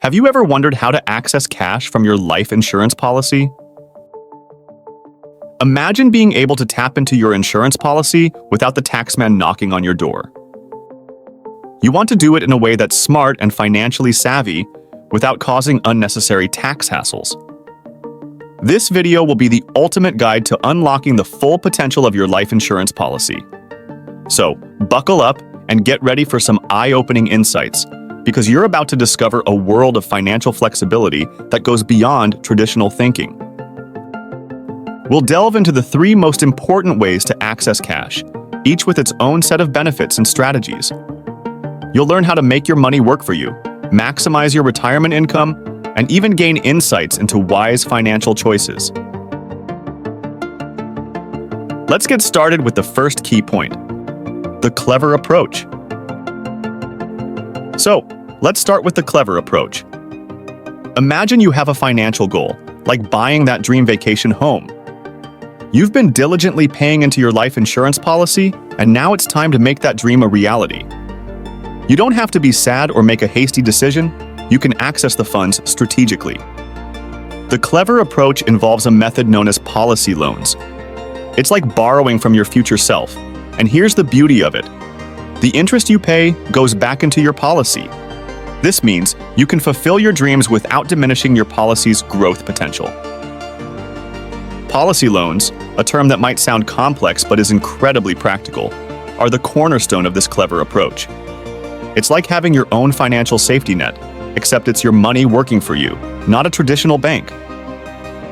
Have you ever wondered how to access cash from your life insurance policy? Imagine being able to tap into your insurance policy without the taxman knocking on your door. You want to do it in a way that's smart and financially savvy without causing unnecessary tax hassles. This video will be the ultimate guide to unlocking the full potential of your life insurance policy. So, buckle up and get ready for some eye-opening insights, because you're about to discover a world of financial flexibility that goes beyond traditional thinking. We'll delve into the 3 most important ways to access cash, each with its own set of benefits and strategies. You'll learn how to make your money work for you, maximize your retirement income, and even gain insights into wise financial choices. Let's get started with the first key point: the clever approach. So, let's start with the clever approach. Imagine you have a financial goal, like buying that dream vacation home. You've been diligently paying into your life insurance policy, and now it's time to make that dream a reality. You don't have to be sad or make a hasty decision. You can access the funds strategically. The clever approach involves a method known as policy loans. It's like borrowing from your future self, and here's the beauty of it. The interest you pay goes back into your policy. This means you can fulfill your dreams without diminishing your policy's growth potential. Policy loans, a term that might sound complex but is incredibly practical, are the cornerstone of this clever approach. It's like having your own financial safety net, except it's your money working for you, not a traditional bank.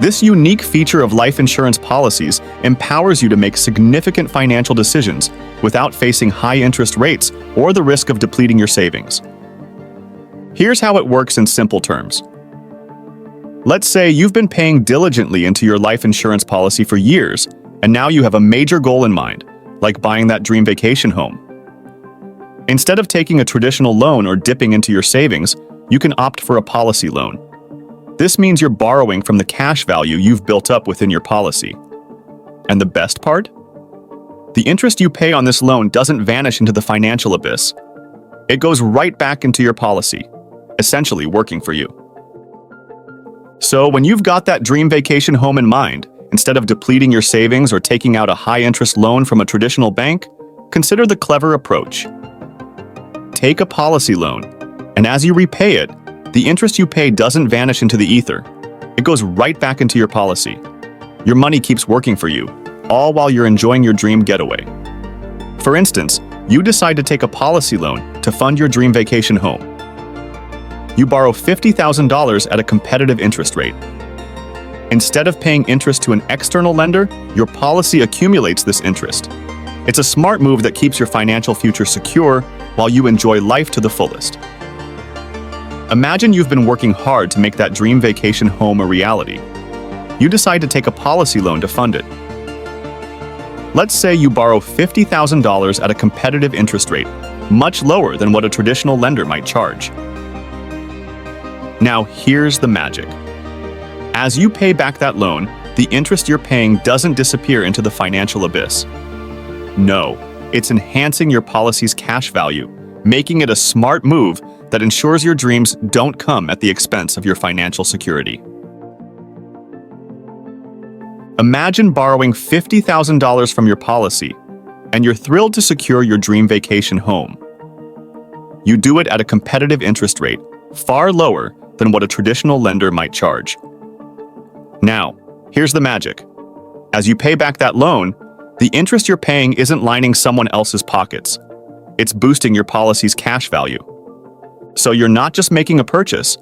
This unique feature of life insurance policies empowers you to make significant financial decisions without facing high interest rates or the risk of depleting your savings. Here's how it works in simple terms. Let's say you've been paying diligently into your life insurance policy for years, and now you have a major goal in mind, like buying that dream vacation home. Instead of taking a traditional loan or dipping into your savings, you can opt for a policy loan. This means you're borrowing from the cash value you've built up within your policy. And the best part? The interest you pay on this loan doesn't vanish into the financial abyss. It goes right back into your policy, essentially working for you. So when you've got that dream vacation home in mind, instead of depleting your savings or taking out a high-interest loan from a traditional bank, consider the clever approach. Take a policy loan, and as you repay it, the interest you pay doesn't vanish into the ether. It goes right back into your policy. Your money keeps working for you, all while you're enjoying your dream getaway. For instance, you decide to take a policy loan to fund your dream vacation home. You borrow $50,000 at a competitive interest rate. Instead of paying interest to an external lender, your policy accumulates this interest. It's a smart move that keeps your financial future secure while you enjoy life to the fullest. Imagine you've been working hard to make that dream vacation home a reality. You decide to take a policy loan to fund it. Let's say you borrow $50,000 at a competitive interest rate, much lower than what a traditional lender might charge. Now, here's the magic. As you pay back that loan, the interest you're paying doesn't disappear into the financial abyss. No, it's enhancing your policy's cash value, making it a smart move that ensures your dreams don't come at the expense of your financial security. Imagine borrowing $50,000 from your policy, and you're thrilled to secure your dream vacation home. You do it at a competitive interest rate, far lower than what a traditional lender might charge. Now, here's the magic. As you pay back that loan, the interest you're paying isn't lining someone else's pockets. It's boosting your policy's cash value. So you're not just making a purchase,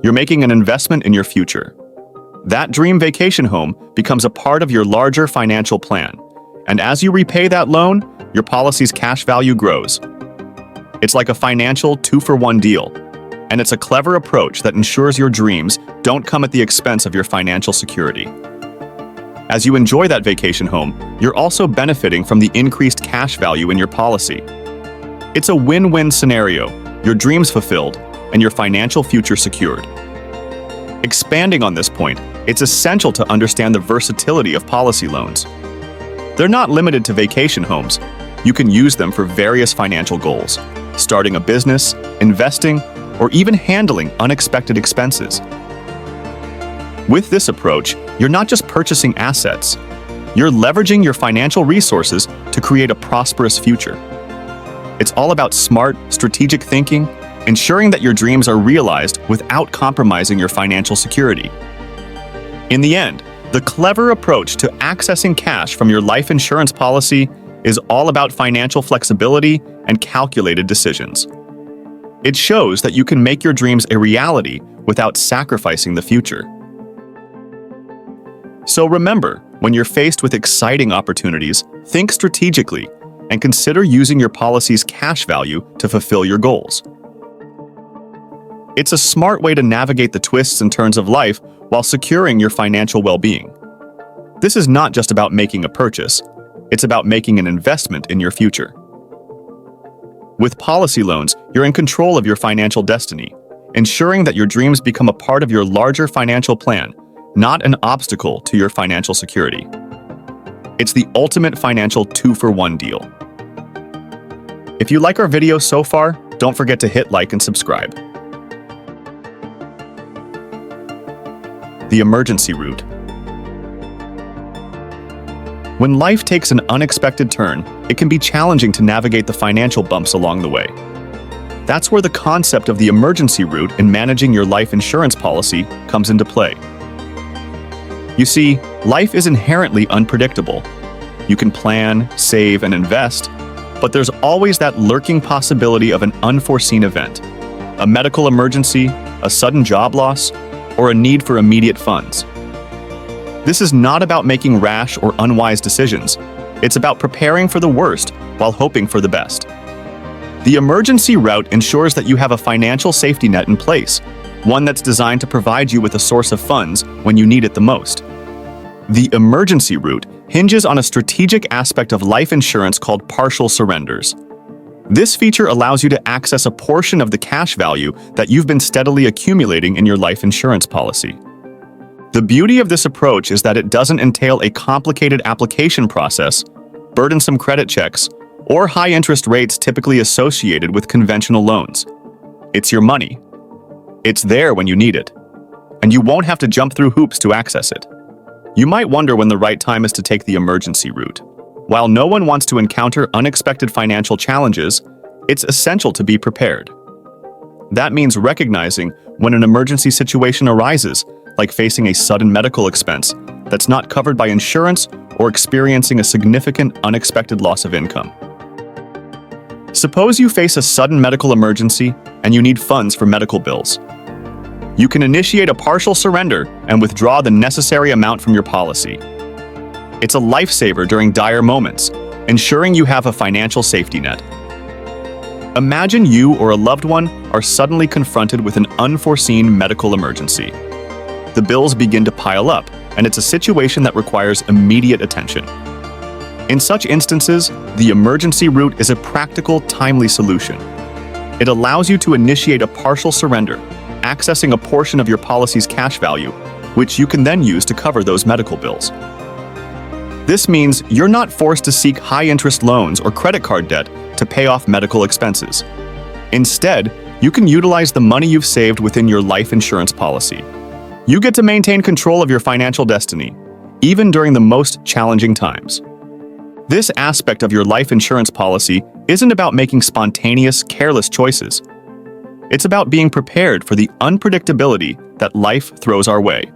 you're making an investment in your future. That dream vacation home becomes a part of your larger financial plan. And as you repay that loan, your policy's cash value grows. It's like a financial 2-for-1 deal. And it's a clever approach that ensures your dreams don't come at the expense of your financial security. As you enjoy that vacation home, you're also benefiting from the increased cash value in your policy. It's a win-win scenario, your dreams fulfilled, and your financial future secured. Expanding on this point, it's essential to understand the versatility of policy loans. They're not limited to vacation homes. You can use them for various financial goals, starting a business, investing, or even handling unexpected expenses. With this approach, you're not just purchasing assets, you're leveraging your financial resources to create a prosperous future. It's all about smart, strategic thinking, ensuring that your dreams are realized without compromising your financial security. In the end, the clever approach to accessing cash from your life insurance policy is all about financial flexibility and calculated decisions. It shows that you can make your dreams a reality without sacrificing the future. So remember, when you're faced with exciting opportunities, think strategically and consider using your policy's cash value to fulfill your goals. It's a smart way to navigate the twists and turns of life while securing your financial well-being. This is not just about making a purchase, it's about making an investment in your future. With policy loans, you're in control of your financial destiny, ensuring that your dreams become a part of your larger financial plan, not an obstacle to your financial security. It's the ultimate financial 2-for-1 deal. If you like our video so far, don't forget to hit like and subscribe. The emergency route. When life takes an unexpected turn, it can be challenging to navigate the financial bumps along the way. That's where the concept of the emergency route in managing your life insurance policy comes into play. You see, life is inherently unpredictable. You can plan, save, and invest, but there's always that lurking possibility of an unforeseen event, a medical emergency, a sudden job loss, or a need for immediate funds. This is not about making rash or unwise decisions. It's about preparing for the worst while hoping for the best. The emergency route ensures that you have a financial safety net in place, one that's designed to provide you with a source of funds when you need it the most. The emergency route hinges on a strategic aspect of life insurance called partial surrenders. This feature allows you to access a portion of the cash value that you've been steadily accumulating in your life insurance policy. The beauty of this approach is that it doesn't entail a complicated application process, burdensome credit checks, or high interest rates typically associated with conventional loans. It's your money. It's there when you need it, and you won't have to jump through hoops to access it. You might wonder when the right time is to take the emergency route. While no one wants to encounter unexpected financial challenges, it's essential to be prepared. That means recognizing when an emergency situation arises, like facing a sudden medical expense that's not covered by insurance or experiencing a significant unexpected loss of income. Suppose you face a sudden medical emergency and you need funds for medical bills. You can initiate a partial surrender and withdraw the necessary amount from your policy. It's a lifesaver during dire moments, ensuring you have a financial safety net. Imagine you or a loved one are suddenly confronted with an unforeseen medical emergency. The bills begin to pile up, and it's a situation that requires immediate attention. In such instances, the emergency route is a practical, timely solution. It allows you to initiate a partial surrender, accessing a portion of your policy's cash value, which you can then use to cover those medical bills. This means you're not forced to seek high-interest loans or credit card debt to pay off medical expenses. Instead, you can utilize the money you've saved within your life insurance policy. You get to maintain control of your financial destiny, even during the most challenging times. This aspect of your life insurance policy isn't about making spontaneous, careless choices. It's about being prepared for the unpredictability that life throws our way.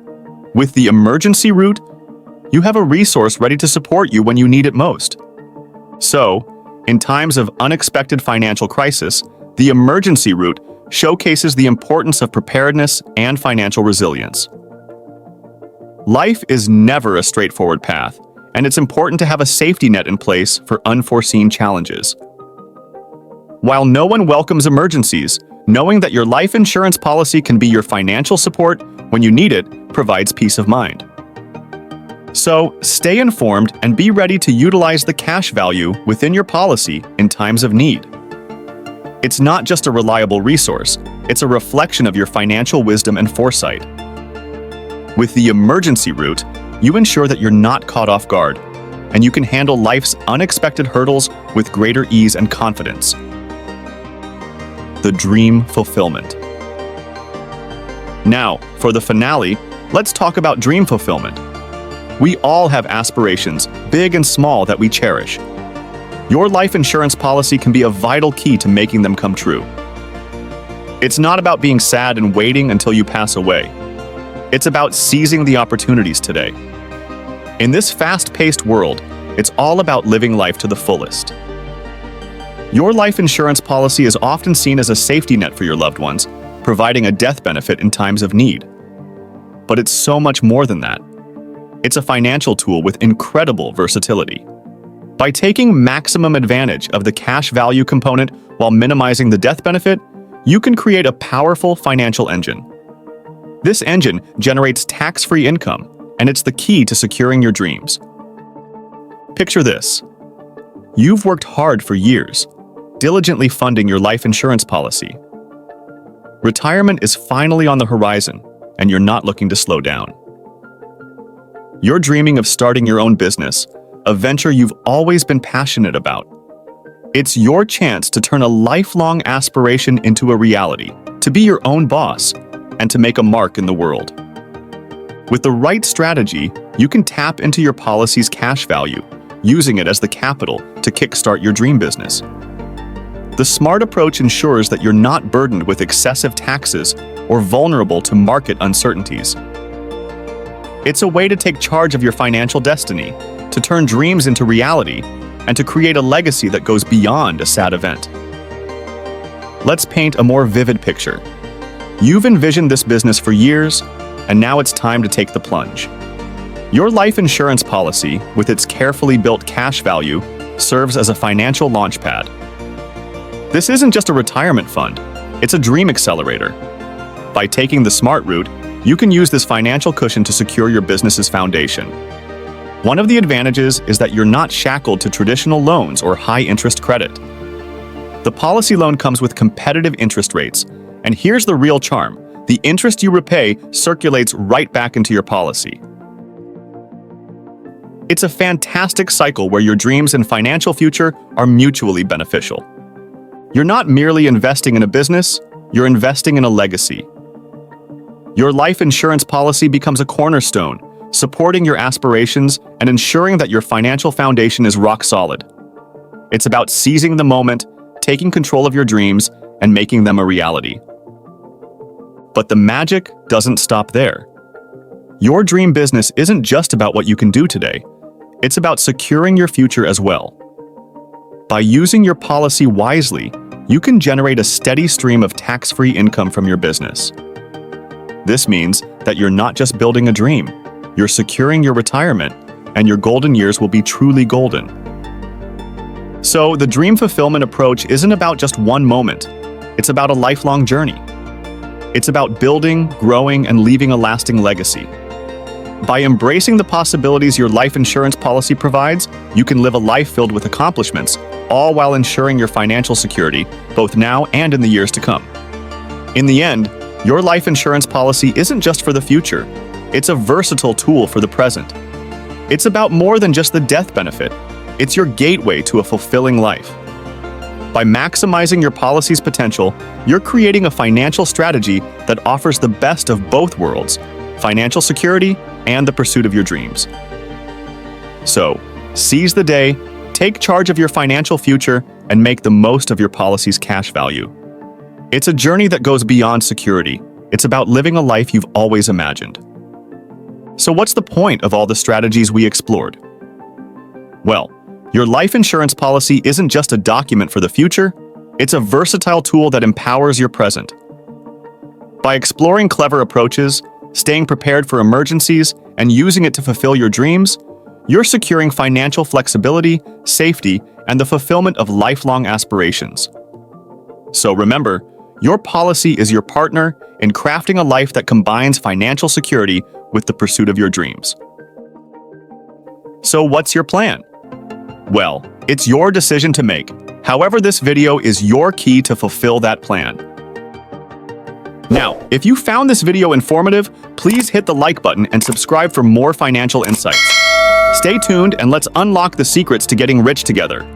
With the emergency route, you have a resource ready to support you when you need it most. So, in times of unexpected financial crisis, the emergency route showcases the importance of preparedness and financial resilience. Life is never a straightforward path, and it's important to have a safety net in place for unforeseen challenges. While no one welcomes emergencies, knowing that your life insurance policy can be your financial support when you need it provides peace of mind. So, stay informed and be ready to utilize the cash value within your policy in times of need. It's not just a reliable resource, it's a reflection of your financial wisdom and foresight. With the emergency route, you ensure that you're not caught off guard, and you can handle life's unexpected hurdles with greater ease and confidence. The dream fulfillment. Now, for the finale, let's talk about dream fulfillment. We all have aspirations, big and small, that we cherish. Your life insurance policy can be a vital key to making them come true. It's not about being sad and waiting until you pass away. It's about seizing the opportunities today. In this fast-paced world, it's all about living life to the fullest. Your life insurance policy is often seen as a safety net for your loved ones, providing a death benefit in times of need. But it's so much more than that. It's a financial tool with incredible versatility. By taking maximum advantage of the cash value component while minimizing the death benefit, you can create a powerful financial engine. This engine generates tax-free income, and it's the key to securing your dreams. Picture this. You've worked hard for years, diligently funding your life insurance policy. Retirement is finally on the horizon, and you're not looking to slow down. You're dreaming of starting your own business, a venture you've always been passionate about. It's your chance to turn a lifelong aspiration into a reality, to be your own boss, and to make a mark in the world. With the right strategy, you can tap into your policy's cash value, using it as the capital to kickstart your dream business. The smart approach ensures that you're not burdened with excessive taxes or vulnerable to market uncertainties. It's a way to take charge of your financial destiny, to turn dreams into reality, and to create a legacy that goes beyond a sad event. Let's paint a more vivid picture. You've envisioned this business for years, and now it's time to take the plunge. Your life insurance policy, with its carefully built cash value, serves as a financial launchpad. This isn't just a retirement fund, it's a dream accelerator. By taking the smart route, you can use this financial cushion to secure your business's foundation. One of the advantages is that you're not shackled to traditional loans or high-interest credit. The policy loan comes with competitive interest rates, and here's the real charm. The interest you repay circulates right back into your policy. It's a fantastic cycle where your dreams and financial future are mutually beneficial. You're not merely investing in a business, you're investing in a legacy. Your life insurance policy becomes a cornerstone, supporting your aspirations and ensuring that your financial foundation is rock solid. It's about seizing the moment, taking control of your dreams, and making them a reality. But the magic doesn't stop there. Your dream business isn't just about what you can do today. It's about securing your future as well. By using your policy wisely, you can generate a steady stream of tax-free income from your business. This means that you're not just building a dream, you're securing your retirement, and your golden years will be truly golden. So, the dream fulfillment approach isn't about just one moment. It's about a lifelong journey. It's about building, growing, and leaving a lasting legacy. By embracing the possibilities your life insurance policy provides, you can live a life filled with accomplishments, all while ensuring your financial security, both now and in the years to come. In the end, your life insurance policy isn't just for the future. It's a versatile tool for the present. It's about more than just the death benefit. It's your gateway to a fulfilling life. By maximizing your policy's potential, you're creating a financial strategy that offers the best of both worlds, financial security and the pursuit of your dreams. So, seize the day, take charge of your financial future, and make the most of your policy's cash value. It's a journey that goes beyond security. It's about living a life you've always imagined. So what's the point of all the strategies we explored? Well, your life insurance policy isn't just a document for the future, it's a versatile tool that empowers your present. By exploring clever approaches, staying prepared for emergencies, and using it to fulfill your dreams, you're securing financial flexibility, safety, and the fulfillment of lifelong aspirations. So remember, your policy is your partner in crafting a life that combines financial security with the pursuit of your dreams. So what's your plan? Well, it's your decision to make. However, this video is your key to fulfill that plan. Now, if you found this video informative, please hit the like button and subscribe for more financial insights. Stay tuned and let's unlock the secrets to getting rich together.